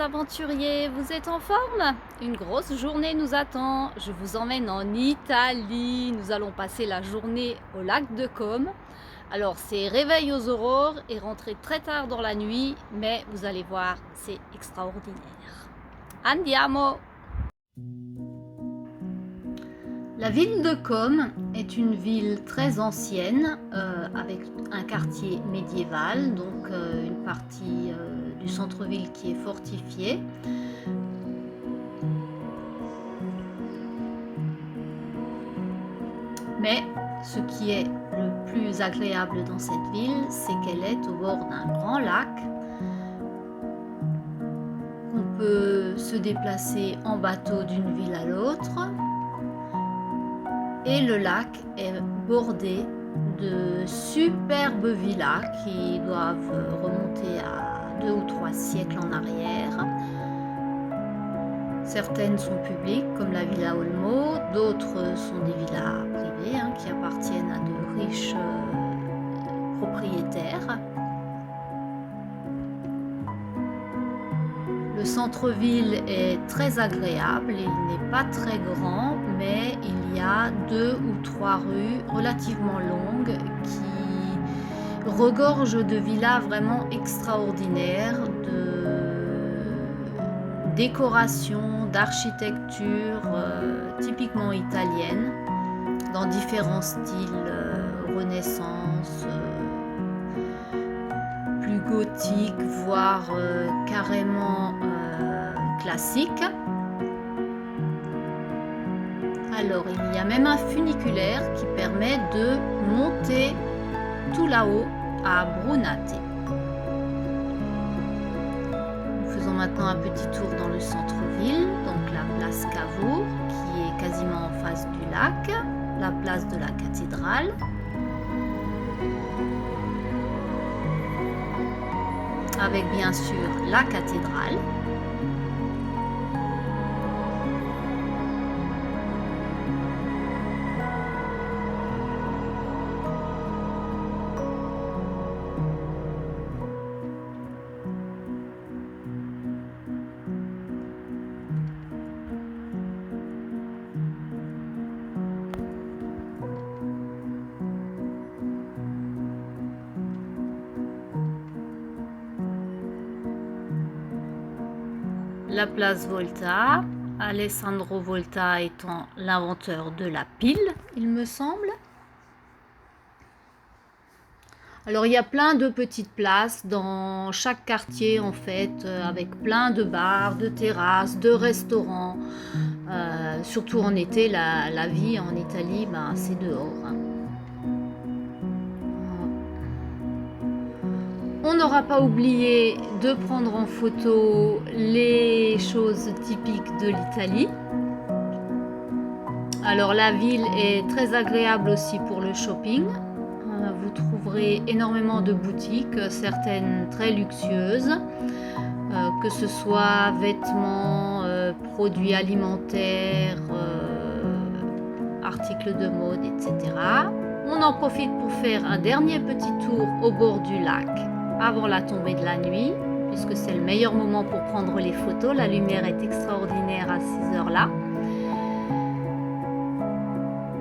aventuriers, vous êtes en forme? Une grosse journée nous attend. Je vous emmène en Italie. Nous allons passer la journée au lac de Comme. Alors c'est réveil aux aurores et rentrer très tard dans la nuit, mais vous allez voir, c'est extraordinaire. Andiamo! La ville de Comme est une ville très ancienne avec un quartier médiéval, donc une partie du centre-ville qui est fortifiée. Mais ce qui est le plus agréable dans cette ville, c'est qu'elle est au bord d'un grand lac. On peut se déplacer en bateau d'une ville à l'autre. Et le lac est bordé de superbes villas qui doivent remonter à 2 ou 3 siècles en arrière. Certaines sont publiques comme la Villa Olmo, d'autres sont des villas privées qui appartiennent à de riches propriétaires. Le centre-ville est très agréable, il n'est pas très grand, mais il y a 2 ou 3 rues relativement longues qui regorgent de villas vraiment extraordinaires, de décoration, d'architecture typiquement italienne, dans différents styles, Renaissance, plus gothique, voire carrément classique. Alors il y a même un funiculaire qui permet de monter tout là-haut à Brunate. Nous faisons maintenant un petit tour dans le centre-ville, donc la place Cavour qui est quasiment en face du lac, la place de la cathédrale. Avec bien sûr la cathédrale. La place Volta, Alessandro Volta étant l'inventeur de la pile, il me semble. Alors il y a plein de petites places dans chaque quartier en fait, avec plein de bars, de terrasses, de restaurants. Surtout en été, la vie en Italie, c'est dehors. On n'aura pas oublié de prendre en photo les choses typiques de l'Italie. Alors la ville est très agréable aussi pour le shopping. Vous trouverez énormément de boutiques, certaines très luxueuses, que ce soit vêtements, produits alimentaires, articles de mode, etc. On en profite pour faire un dernier petit tour au bord du lac avant la tombée de la nuit, puisque c'est le meilleur moment pour prendre les photos. La lumière est extraordinaire à ces heures-là.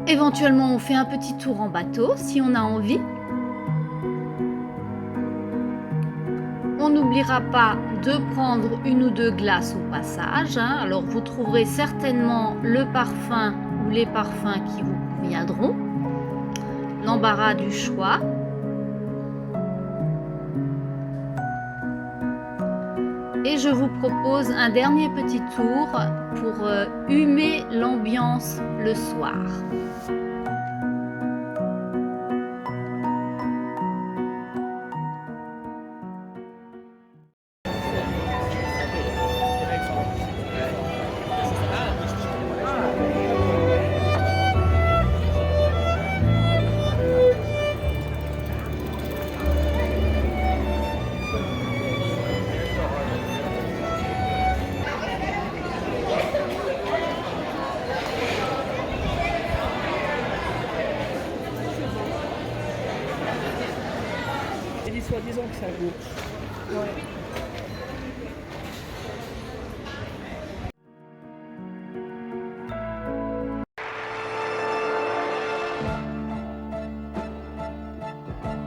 Éventuellement, on fait un petit tour en bateau si on a envie. On n'oubliera pas de prendre 1 ou 2 glaces au passage. Alors, vous trouverez certainement le parfum ou les parfums qui vous conviendront. L'embarras du choix. Et je vous propose un dernier petit tour pour humer l'ambiance le soir. Soi-disant que ça vaut. Ouais.